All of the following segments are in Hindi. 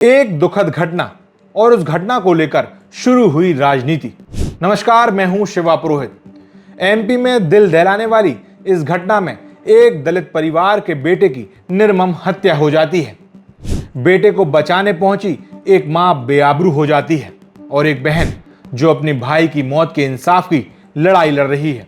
एक दुखद घटना और उस घटना को लेकर शुरू हुई राजनीति। नमस्कार, मैं हूं शिवा पुरोहित। एमपी में दिल दहलाने वाली इस घटना में एक दलित परिवार के बेटे की निर्मम हत्या हो जाती है। बेटे को बचाने पहुंची एक मां बेआबरू हो जाती है और एक बहन जो अपने भाई की मौत के इंसाफ की लड़ाई लड़ रही है।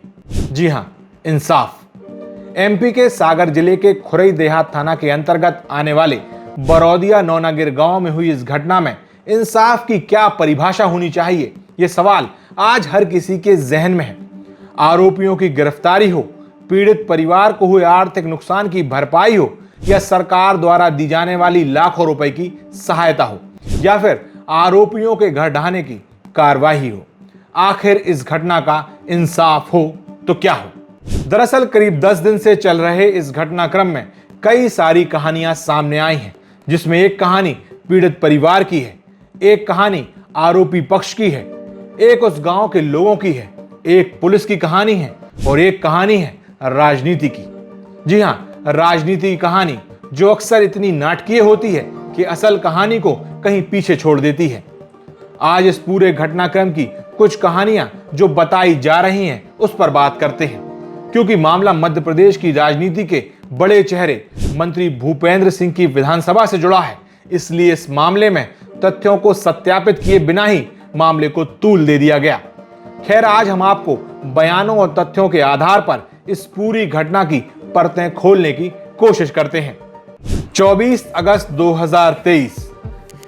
जी हां, इंसाफ। एमपी के सागर जिले के खुरई देहात थाना के अंतर्गत आने वाले बरौदिया नौनागिर गांव में हुई इस घटना में इंसाफ की क्या परिभाषा होनी चाहिए, ये सवाल आज हर किसी के जहन में है। आरोपियों की गिरफ्तारी हो, पीड़ित परिवार को हुए आर्थिक नुकसान की भरपाई हो, या सरकार द्वारा दी जाने वाली लाखों रुपए की सहायता हो, या फिर आरोपियों के घर ढहाने की कार्रवाई हो, आखिर इस घटना का इंसाफ हो तो क्या हो। दरअसल करीब 10 दिन से चल रहे इस घटनाक्रम में कई सारी कहानियां सामने आई हैं, जिसमें एक कहानी पीड़ित परिवार की है, एक कहानी आरोपी पक्ष की है, एक उस गांव के लोगों की है, एक पुलिस की कहानी है और एक कहानी है राजनीति की। जी हां, राजनीति की कहानी जो अक्सर इतनी नाटकीय होती है कि असल कहानी को कहीं पीछे छोड़ देती है। आज इस पूरे घटनाक्रम की कुछ कहानियां जो बताई जा रही हैं उस पर बात करते हैं, क्योंकि मामला मध्य प्रदेश की राजनीति के बड़े चेहरे मंत्री भूपेंद्र सिंह की विधानसभा से जुड़ा है। इसलिए इस मामले में तथ्यों को सत्यापित किए बिना ही मामले को तूल दे दिया गया। खैर, आज हम आपको बयानों और तथ्यों के आधार पर इस पूरी घटना की परतें खोलने की कोशिश करते हैं। 24 अगस्त 2023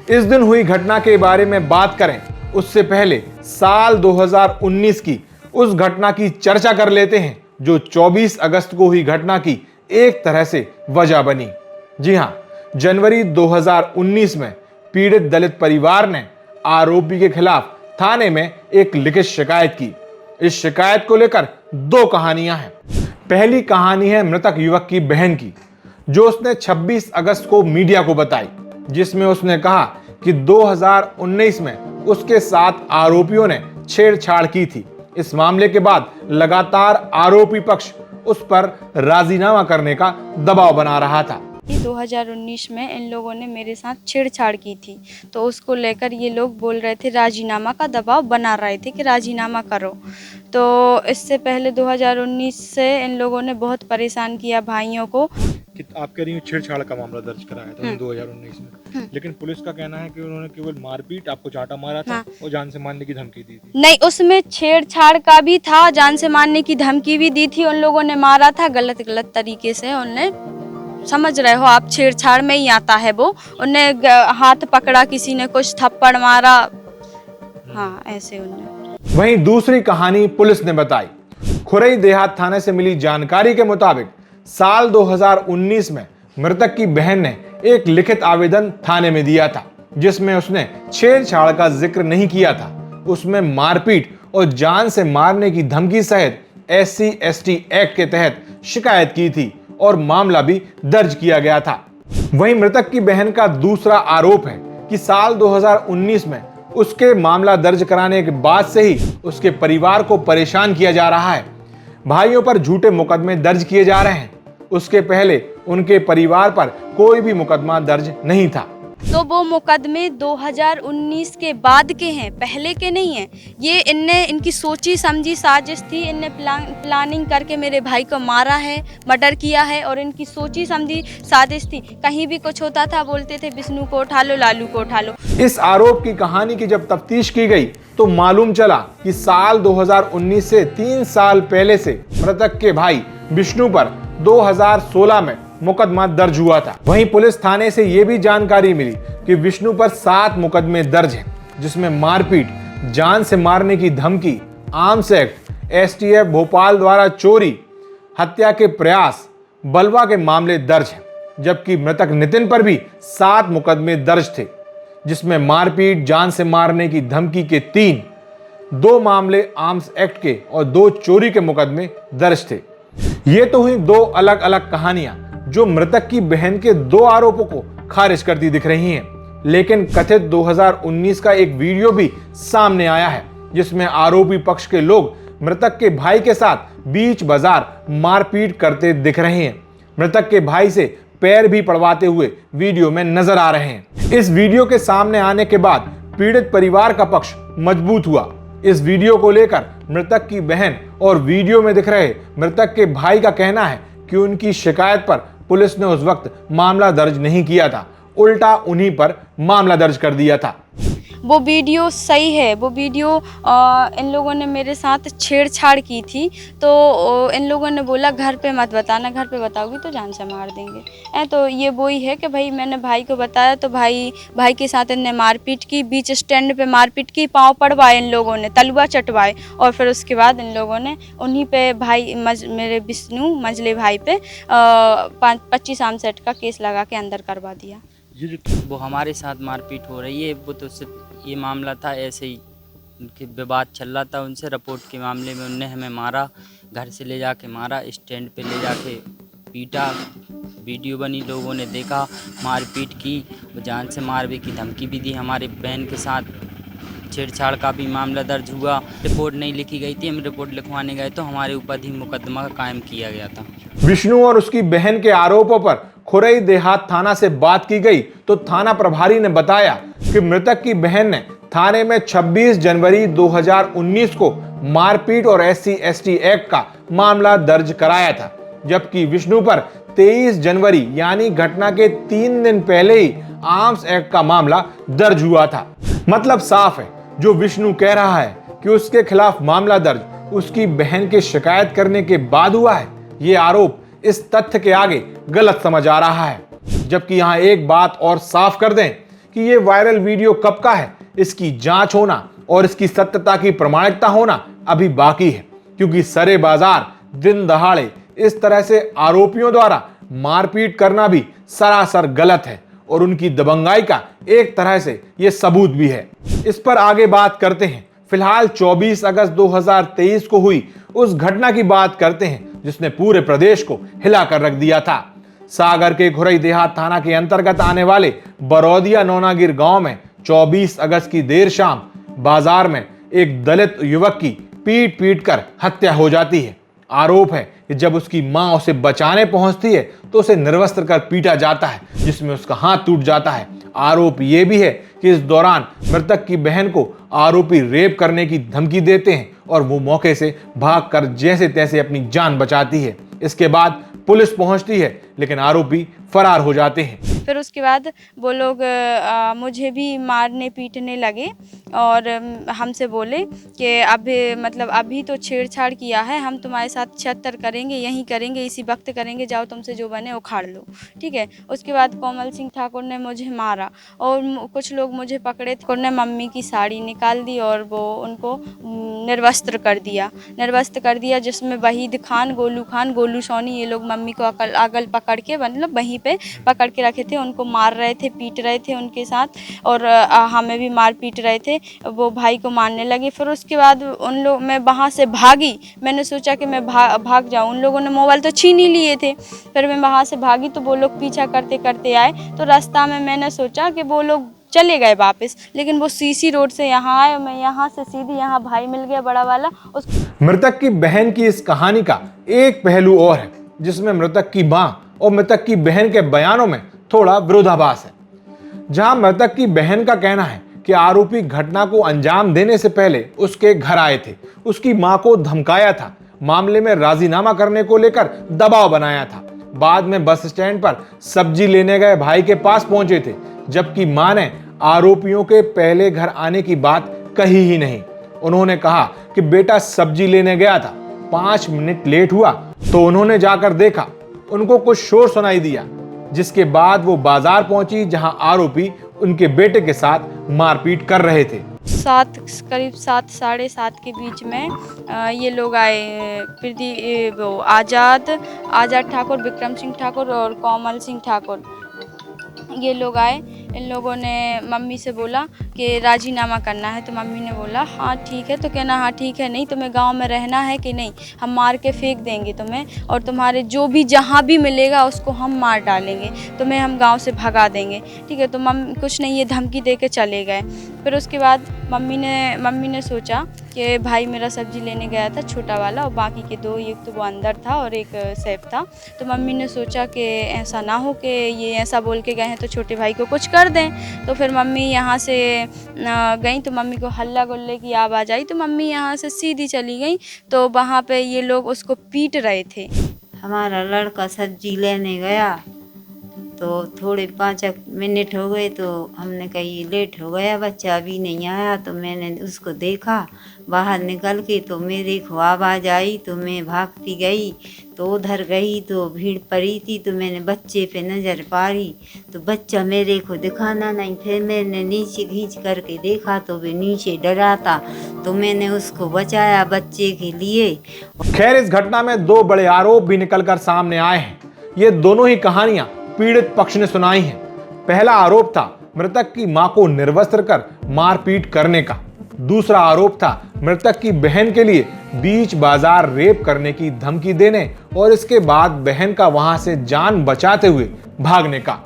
इस दिन हुई घटना के बारे में बात करें उससे पहले साल 2019 की उस घटना की चर्चा कर लेते हैं जो 24 अगस्त को हुई घटना की एक तरह से वजह बनी। जी हां, जनवरी 2019 में पीड़ित दलित परिवार ने आरोपी के खिलाफ थाने में एक लिखित शिकायत की। इस शिकायत को लेकर दो कहानियां हैं। पहली कहानी है मृतक युवक की बहन की, जो उसने 26 अगस्त को मीडिया को बताई, जिसमें उसने कहा कि 2019 में उसके साथ आरोपियों ने छेड़छाड़ की थी। इस मामले के बाद लगातार आरोपी पक्ष उस पर राजीनामा करने का दबाव बना रहा था। 2019 में इन लोगों ने मेरे साथ छेड़छाड़ की थी, तो उसको लेकर ये लोग बोल रहे थे, राजीनामा का दबाव बना रहे थे कि राजीनामा करो। तो इससे पहले 2019 से इन लोगों ने बहुत परेशान किया भाइयों को। आप कह रही हो छेड़छाड़ का मामला दर्ज कराया था 2019 में, लेकिन पुलिस का कहना है कि उन्होंने केवल मारपीट, आपको चांटा मारा था और जान से मारने की धमकी दी थी। नहीं, उसमें छेड़छाड़ का भी था, जान से मारने की धमकी भी दी थी। उन लोगों ने मारा था गलत तरीके से। उन्होंने, समझ रहे हो आप, छेड़छाड़ में ही आता है वो। उन्हें हाथ पकड़ा, किसी ने कुछ थप्पड़ मारा, हाँ ऐसे उन्हें। वहीं दूसरी कहानी पुलिस ने बताई। खुरई देहात थाने से मिली जानकारी के मुताबिक साल 2019 में मृतक की बहन ने एक लिखित आवेदन थाने में दिया था, जिसमें उसने छेड़छाड़ का जिक्र नहीं किया था। उसमें मारपीट और जान से मारने की धमकी सहित SC/ST एक्ट के तहत शिकायत की थी और मामला भी दर्ज किया गया था। वहीं मृतक की बहन का दूसरा आरोप है कि साल 2019 में उसके मामला दर्ज कराने के बाद से ही उसके परिवार को परेशान किया जा रहा है। भाइयों पर झूठे मुकदमे दर्ज किए जा रहे हैं। उसके पहले उनके परिवार पर कोई भी मुकदमा दर्ज नहीं था। तो वो मुकदमे 2019 के बाद के हैं, पहले के नहीं हैं। ये इनकी सोची समझी साजिश थी। इनने प्लानिंग करके मेरे भाई को मारा है, मर्डर किया है, और इनकी सोची समझी साजिश थी। कहीं भी कुछ होता था बोलते थे विष्णु को उठा लो, लालू को उठा लो। इस आरोप की कहानी की जब तफ्तीश की गई तो मालूम चला कि साल 2019 से 3 साल पहले से मृतक के भाई विष्णु पर 2016 में मुकदमा दर्ज हुआ था। वहीं पुलिस थाने से यह भी जानकारी मिली कि विष्णु पर 7 मुकदमे दर्ज हैं, जिसमें मारपीट, जान से मारने की धमकी, आर्म्स एक्ट, STF भोपाल द्वारा चोरी, हत्या के प्रयास, बलवा के मामले दर्ज हैं। जबकि मृतक नितिन पर भी 7 मुकदमे दर्ज थे, जिसमें मारपीट, जान से मारने की धमकी के 3, 2 मामले आर्म्स एक्ट के और 2 चोरी के मुकदमे दर्ज थे। ये तो हुई 2 अलग अलग कहानियां जो मृतक की बहन के 2 आरोपों को खारिज करती दिख रही हैं। लेकिन कथित 2019 का एक वीडियो भी सामने आया है, जिसमें आरोपी पक्ष के लोग मृतक के भाई के साथ बीच बाजार मारपीट करते दिख रहे हैं। मृतक के भाई से पैर भी पड़वाते हुए वीडियो में नजर आ रहे हैं। इस वीडियो के सामने आने के बाद पीड़ित परिवार का पक्ष मजबूत हुआ। इस वीडियो को लेकर मृतक की बहन और वीडियो में दिख रहे मृतक के भाई का कहना है कि उनकी शिकायत पर पुलिस ने उस वक्त मामला दर्ज नहीं किया था, उल्टा उन्हीं पर मामला दर्ज कर दिया था। वो वीडियो सही है। वो वीडियो इन लोगों ने मेरे साथ छेड़छाड़ की थी, तो इन लोगों ने बोला घर पे मत बताना, घर पे बताओगी तो जान से मार देंगे। तो ये वही है कि भाई मैंने भाई को बताया तो भाई के साथ इनने मारपीट की, बीच स्टैंड पे मारपीट की, पाँव पड़वाए इन लोगों ने, तलवा चटवाए, और फिर उसके बाद इन लोगों ने उन्हीं पे मेरे विष्णु मंझले भाई पे 25 आर्म सेट का केस लगा के अंदर करवा दिया। वो हमारे साथ मारपीट हो रही है, वो तो सिर्फ ये मामला था, ऐसे ही उनके विवाद चल रहा था उनसे। रिपोर्ट के मामले में उनने हमें मारा, घर से ले जाके मारा, स्टैंड पे ले जाके पीटा। वीडियो बनी, लोगों ने देखा, मारपीट की, वो जान से मारने की धमकी भी दी। हमारे बहन के साथ छेड़छाड़ का भी मामला दर्ज हुआ। रिपोर्ट नहीं लिखी गई थी, हम रिपोर्ट लिखवाने गए तो हमारे ऊपर ही मुकदमा कायम किया गया था। विष्णु और उसकी बहन के आरोपों पर खुरई देहात थाना से बात की गई तो थाना प्रभारी ने बताया कि मृतक की बहन ने थाने में 26 जनवरी 2019 को मारपीट और SC/ST एक्ट का मामला दर्ज कराया था, जबकि विष्णु पर 23 जनवरी यानी घटना के 3 दिन पहले ही आर्म्स एक्ट का मामला दर्ज हुआ था। मतलब साफ है, जो विष्णु कह रहा है कि उसके खिलाफ मामला दर्ज उसकी बहन के शिकायत करने के बाद हुआ है, ये आरोप इस तथ्य के आगे गलत समझ आ रहा है। जबकि यहां एक बात और साफ कर दें कि ये वायरल वीडियो कब का है, इसकी जांच होना और इसकी सत्यता की प्रामाणिकता होना अभी बाकी है, क्योंकि सरे बाजार दिन दहाड़े इस तरह से आरोपियों द्वारा मारपीट करना भी सरासर गलत है और उनकी दबंगाई का एक तरह से ये सबूत भी है। इस पर आगे बात करते हैं। फिलहाल 24 अगस्त 2023 को हुई उस घटना की बात करते हैं जिसने पूरे प्रदेश को हिलाकर रख दिया था। सागर के खुरई देहात थाना के अंतर्गत आने वाले बरौदिया नौनागिर गांव में 24 अगस्त की देर शाम बाजार में एक दलित युवक की पीट पीट कर हत्या हो जाती है। आरोप है कि जब उसकी मां उसे बचाने पहुंचती है तो उसे निर्वस्त्र कर पीटा जाता है, जिसमें उसका हाथ टूट जाता है। आरोप यह भी है कि इस दौरान मृतक की बहन को आरोपी रेप करने की धमकी देते हैं और वो मौके से भागकर जैसे तैसे अपनी जान बचाती है। इसके बाद पुलिस पहुंचती है लेकिन आरोपी फरार हो जाते हैं। फिर उसके बाद वो लोग मुझे भी मारने पीटने लगे और हमसे बोले कि अभी तो छेड़छाड़ किया है, हम तुम्हारे साथ 76 करेंगे, यहीं करेंगे, इसी वक्त करेंगे, जाओ तुमसे जो बने उखाड़ लो, ठीक है। उसके बाद कोमल सिंह ठाकुर ने मुझे मारा और कुछ लोग मुझे पकड़े, उन्होंने मम्मी की साड़ी निकाल दी और वो उनको निर्वस्त्र कर दिया, जिसमें वहीद खान, गोलू सोनी, ये लोग मम्मी को अगल पकड़ के मतलब वहीं पे पकड़ के रखे थे, उनको मार रहे थे, पीट रहे थे उनके साथ, और हमें भी मार पीट रहे थे। वो भाई को मारने लगे। फिर उसके बाद मैं वहाँ से भागी, मैंने सोचा कि मैं भाग जाऊँ, उन लोगों ने मोबाइल तो छीन ही लिए थे। फिर मैं वहाँ से भागी तो वो लोग पीछा करते करते आए, तो रास्ता में मैंने सोचा कि वो लोग चले गए वापस, लेकिन वो सीसी रोड से यहाँ आए, मैं यहाँ से सीधी यहाँ भाई मिल गया बड़ा वाला। मृतक की बहन की इस कहानी का एक पहलू और है, जिसमें मृतक की मां और मृतक की बहन के बयानों में थोड़ा विरोधाभास है। जहां मृतक की बहन का कहना है कि आरोपी घटना को अंजाम देने से पहले उसके घर आए थे, उसकी मां को धमकाया था, मामले में राजीनामा करने को लेकर दबाव बनाया था, बाद में बस स्टैंड पर सब्जी लेने गए भाई के पास पहुंचे थे, जबकि मां ने आरोपियों के पहले घर आने की बात कही ही नहीं। उन्होंने कहा कि बेटा सब्जी लेने गया था, 5 मिनट लेट हुआ तो उन्होंने जाकर देखा, उनको कुछ शोर सुनाई दिया, जिसके बाद वो बाजार पहुंची जहां आरोपी उनके बेटे के साथ मारपीट कर रहे थे। करीब 7 साढ़े 7 के बीच में ये लोग आए, वो आज़ाद ठाकुर, विक्रम सिंह ठाकुर और कोमल सिंह ठाकुर, ये लोग आए। इन लोगों ने मम्मी से बोला कि राजीनामा करना है। तो मम्मी ने बोला हाँ ठीक है। तो कहना हाँ ठीक है, नहीं तुम्हें गांव में रहना है कि नहीं, हम मार के फेंक देंगे तुम्हें और तुम्हारे जो भी जहाँ भी मिलेगा उसको हम मार डालेंगे, तुम्हें हम गांव से भगा देंगे। ठीक है। तो कुछ नहीं, ये धमकी दे के चले गए। फिर उसके बाद मम्मी ने सोचा कि भाई मेरा सब्जी लेने गया था छोटा वाला और बाकी के दो, एक तो वो अंदर था और एक सैफ था। तो मम्मी ने सोचा कि ऐसा ना हो कि ये ऐसा बोल के गए हैं तो छोटे भाई को कुछ कर दें। तो फिर मम्मी यहाँ से गई तो मम्मी को हल्ला गुल्ले की आवाज़ आई, तो मम्मी यहाँ से सीधी चली गई। तो वहाँ पे ये लोग उसको पीट रहे थे। हमारा लड़का सब्जी लेने गया तो थोड़े 5 मिनट हो गए तो हमने कहा ये लेट हो गया, बच्चा अभी नहीं आया। तो मैंने उसको देखा बाहर निकल के, तो मेरे को आवाज़ आई तो मैं भागती गई। तो उधर गई तो भीड़ पड़ी थी, तो मैंने बच्चे पे नज़र पारी तो बच्चा मेरे को दिखाना नहीं। फिर मैंने नीचे खींच करके देखा तो वे नीचे डरा था, तो मैंने उसको बचाया बच्चे के लिए। खैर, इस घटना में 2 बड़े आरोप भी निकलकर सामने आए हैं। ये दोनों ही कहानियां पीड़ित पक्ष ने सुनाई है। पहला आरोप था मृतक की मां को निर्वस्त्र कर मारपीट करने का। दूसरा आरोप था मृतक की बहन के लिए बीच बाजार रेप करने की धमकी देने और इसके बाद बहन का वहां से जान बचाते हुए भागने का।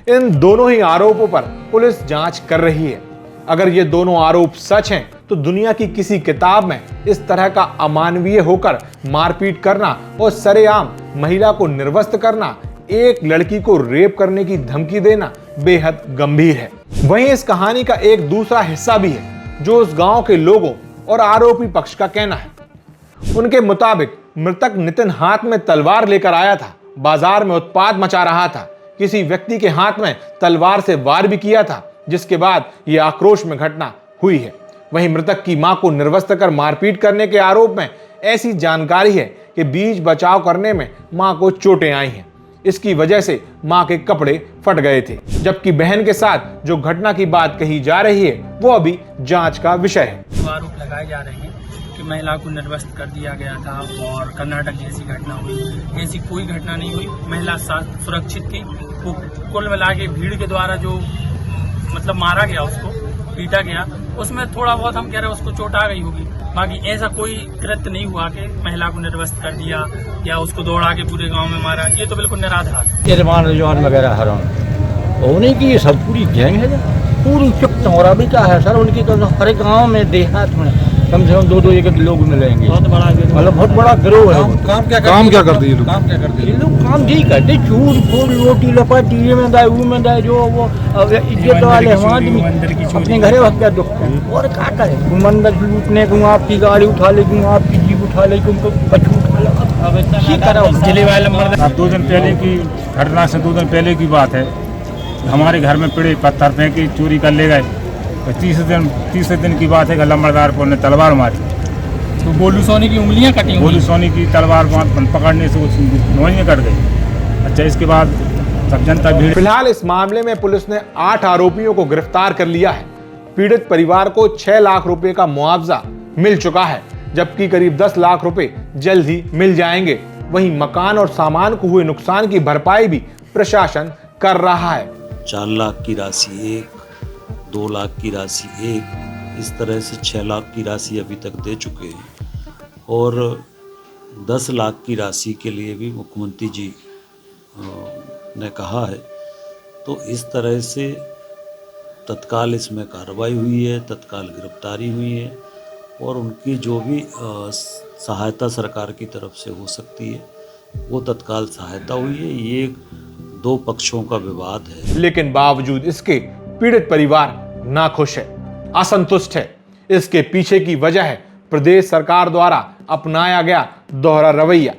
इन दोनों ही आरोपों पर पुलिस जांच कर रही है। अगर ये दोनों आरोप सच हैं तो दुनिया की किसी किताब में इस तरह का अमानवीय होकर मारपीट करना और सरेआम महिला को निर्वस्त्र करना, एक लड़की को रेप करने की धमकी देना बेहद गंभीर है। वहीं इस कहानी का एक दूसरा हिस्सा भी है जो उस गांव के लोगों और आरोपी पक्ष का कहना है। उनके मुताबिक मृतक नितिन हाथ में तलवार लेकर आया था, बाजार में उत्पात मचा रहा था, किसी व्यक्ति के हाथ में तलवार से वार भी किया था, जिसके बाद यह आक्रोश में घटना हुई है। वहीं मृतक की मां को निर्वस्त्र कर मारपीट करने के आरोप में ऐसी जानकारी है कि बीच बचाव करने में मां को चोटें आई हैं। इसकी वजह से मां के कपड़े फट गए थे, जबकि बहन के साथ जो घटना की बात कही जा रही है वो अभी जांच का विषय है। आरोप लगाए जा रहे हैं कि महिला को निर्वस्त्र कर दिया गया था और कर्नाटक जैसी घटना हुई। ऐसी कोई घटना नहीं हुई, महिला सुरक्षित थी। वो कुल मिला के भीड़ के द्वारा जो मतलब मारा गया, उसको पीटा गया, उसमें थोड़ा बहुत हम कह रहे हैं उसको चोट आ गई होगी। बाकी ऐसा कोई कृत्य नहीं हुआ कि महिला को निर्वस्त्र कर दिया या उसको दौड़ा के पूरे गांव में मारा। ये तो बिल्कुल निराधार। इरमान रिजवान वगैरह हराम उन्हीं की ये सब पूरी गैंग है, पूरी चुप भी क्या है सर उनकी। तो हर गांव में देहात में कम से कम 2-2 लोग मिलेंगे, मतलब बहुत बड़ा गिरोह है। काम क्या करते हैं ये लोग? काम नहीं करते, चूर फूल रोटी लपाटी ये में दाए वो में दाए, जो वो इज्जत वाले आदमी अपने घरे वक्त क्या दुख है और क्या करे। मंदिर लूटने को आपकी गाड़ी उठा लेगी, आपकी जीप उठा लेगी, उनको बच्चू उठा लेगा। 2 दिन पहले की घटना से 2 दिन पहले की बात है। हमारे घर में पेड़े पत्थर फेंके चोरी कर ले गए। तो तीसरे दिन की बात है कि लंबरदारपुर ने तलवार मारी तो गोलू सोनी की उंगलियां कटी हुई। गोलू सोनी की तलवार पकड़ने से नोइयां कट गई। अच्छा, इसके बाद सब जनता भीड़। फिलहाल इस मामले में पुलिस ने 8 आरोपियों को गिरफ्तार कर लिया है। पीड़ित परिवार को 6 लाख रुपए का मुआवजा मिल चुका है, जबकि करीब 10 लाख रुपए जल्द ही मिल जाएंगे। वहीं मकान और सामान को हुए नुकसान की भरपाई भी प्रशासन कर रहा है। 4 लाख की राशि 1, 2 लाख की राशि 1, इस तरह से 6 लाख की राशि अभी तक दे चुके हैं और 10 लाख की राशि के लिए भी मुख्यमंत्री जी ने कहा है। तो इस तरह से तत्काल इसमें कार्रवाई हुई है, तत्काल गिरफ्तारी हुई है और उनकी जो भी सहायता सरकार की तरफ से हो सकती है वो तत्काल सहायता हुई है। ये 2 पक्षों का विवाद है, लेकिन बावजूद इसके पीड़ित परिवार नाखुश है, असंतुष्ट है। इसके पीछे की वजह है प्रदेश सरकार द्वारा अपनाया गया दोहरा रवैया।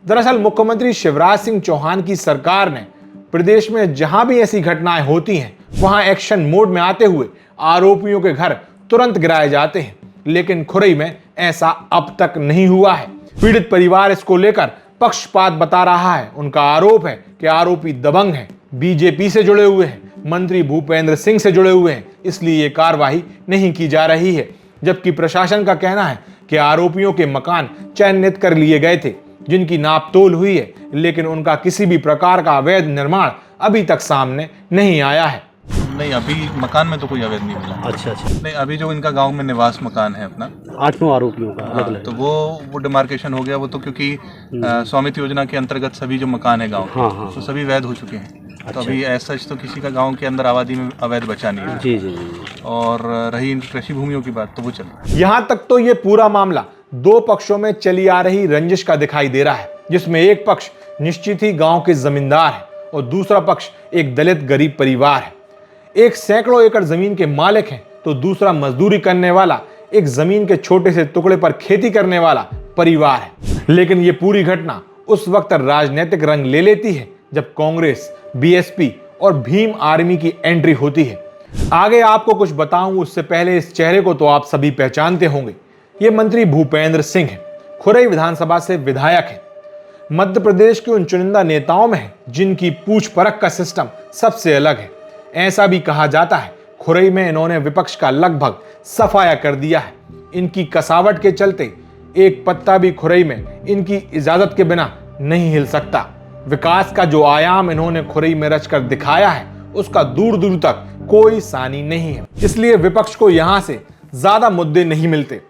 दरअसल मुख्यमंत्री शिवराज सिंह चौहान की सरकार ने प्रदेश में जहां भी ऐसी घटनाएं होती हैं वहां एक्शन मोड में आते हुए आरोपियों के घर तुरंत गिराए जाते हैं, लेकिन खुरई में ऐसा अब तक नहीं हुआ है। पीड़ित परिवार इसको लेकर पक्षपात बता रहा है। उनका आरोप है कि आरोपी दबंग हैं, बीजेपी से जुड़े हुए हैं, मंत्री भूपेंद्र सिंह से जुड़े हुए हैं, इसलिए ये कार्रवाई नहीं की जा रही है। जबकि प्रशासन का कहना है कि आरोपियों के मकान चयनित कर लिए गए थे, जिनकी नापतोल हुई है, लेकिन उनका किसी भी प्रकार का अवैध निर्माण अभी तक सामने नहीं आया है। नहीं, अभी मकान में तो कोई अवैध नहीं मिला। अच्छा अच्छा। नहीं, अभी जो इनका गांव में निवास मकान है अपना 8-9 आरोपियों का अलग अलग। तो वो डिमार्केशन हो गया। वो तो क्योंकि स्वामित्व योजना के अंतर्गत सभी जो मकान है गांव के तो सभी वैध हो चुके हैं। तो अभी ऐसा तो किसी का गांव के अंदर आबादी में अवैध बचा नहीं है। जी जी जी। और रही इन कृषि भूमियों की बात, तो वो चल रहा है। यहां तक तो ये पूरा मामला दो पक्षों में चली आ रही रंजिश का दिखाई दे रहा है, जिसमें एक पक्ष निश्चित ही गांव के जमींदार है और दूसरा पक्ष एक दलित गरीब परिवार है। एक सैकड़ों एकड़ जमीन के मालिक हैं तो दूसरा मजदूरी करने वाला एक जमीन के छोटे से टुकड़े पर खेती करने वाला परिवार है। लेकिन ये पूरी घटना उस वक्त राजनीतिक रंग ले लेती है जब कांग्रेस, बीएसपी और भीम आर्मी की एंट्री होती है। आगे आपको कुछ बताऊं उससे पहले इस चेहरे को तो आप सभी पहचानते होंगे। ये मंत्री भूपेंद्र सिंह है, खुरई विधानसभा से विधायक है। मध्य प्रदेश के उन चुनिंदा नेताओं में है जिनकी पूछ परख का सिस्टम सबसे अलग है। ऐसा भी कहा जाता है खुरई में इन्होंने विपक्ष का लगभग सफाया कर दिया है। इनकी कसावट के चलते एक पत्ता भी खुरई में इनकी इजाजत के बिना नहीं हिल सकता। विकास का जो आयाम इन्होंने खुरई में रचकर दिखाया है उसका दूर दूर तक कोई सानी नहीं है। इसलिए विपक्ष को यहां से ज्यादा मुद्दे नहीं मिलते।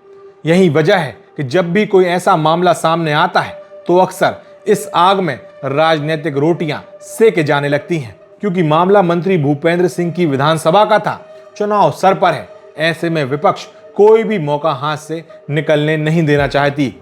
यही वजह है कि जब भी कोई ऐसा मामला सामने आता है तो अक्सर इस आग में राजनीतिक रोटियां सेके जाने लगती हैं, क्योंकि मामला मंत्री भूपेंद्र सिंह की विधानसभा का था। चुनाव सर पर है, ऐसे में विपक्ष कोई भी मौका हाथ से निकलने नहीं देना चाहती।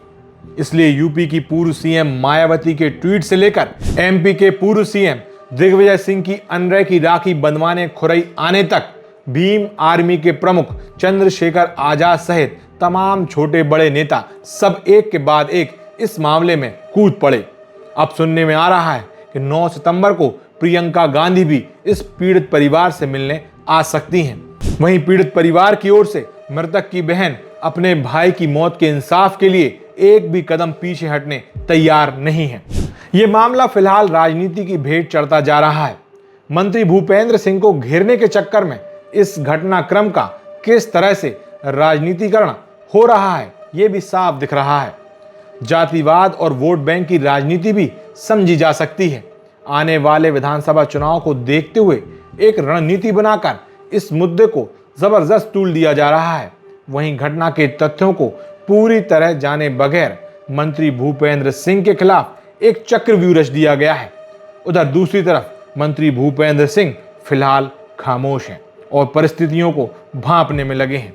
इसलिए यूपी की पूर्व सीएम मायावती के ट्वीट से लेकर एमपी के पूर्व सीएम दिग्विजय सिंह की अनरय की राखी बंधवाने खुरई आने तक भीम आर्मी के प्रमुख चंद्रशेखर आजाद सहित तमाम छोटे बड़े नेता सब एक के बाद एक इस मामले में कूद पड़े। अब सुनने में आ रहा है कि 9 सितंबर को प्रियंका गांधी भी इस पीड़ित परिवार से मिलने आ सकती हैं। वहीं पीड़ित परिवार की ओर से मृतक की बहन अपने भाई की मौत के इंसाफ के लिए एक भी कदम पीछे हटने तैयार नहीं है। ये मामला फिलहाल राजनीति की भेंट चढ़ता जा रहा है। मंत्री भूपेंद्र सिंह को घेरने के चक्कर में इस घटनाक्रम का किस तरह से राजनीतिकरण हो रहा है ये भी साफ दिख रहा है। जातिवाद और वोट बैंक की राजनीति भी समझी जा सकती है। आने वाले विधानसभा चुनाव को देखते हुए एक रणनीति बनाकर इस मुद्दे को जबरदस्त तूल दिया जा रहा है। वहीं घटना के तथ्यों को पूरी तरह जाने बगैर मंत्री भूपेंद्र सिंह के खिलाफ एक चक्रव्यूह रच दिया गया है। उधर दूसरी तरफ मंत्री भूपेंद्र सिंह फिलहाल खामोश हैं और परिस्थितियों को भांपने में लगे हैं।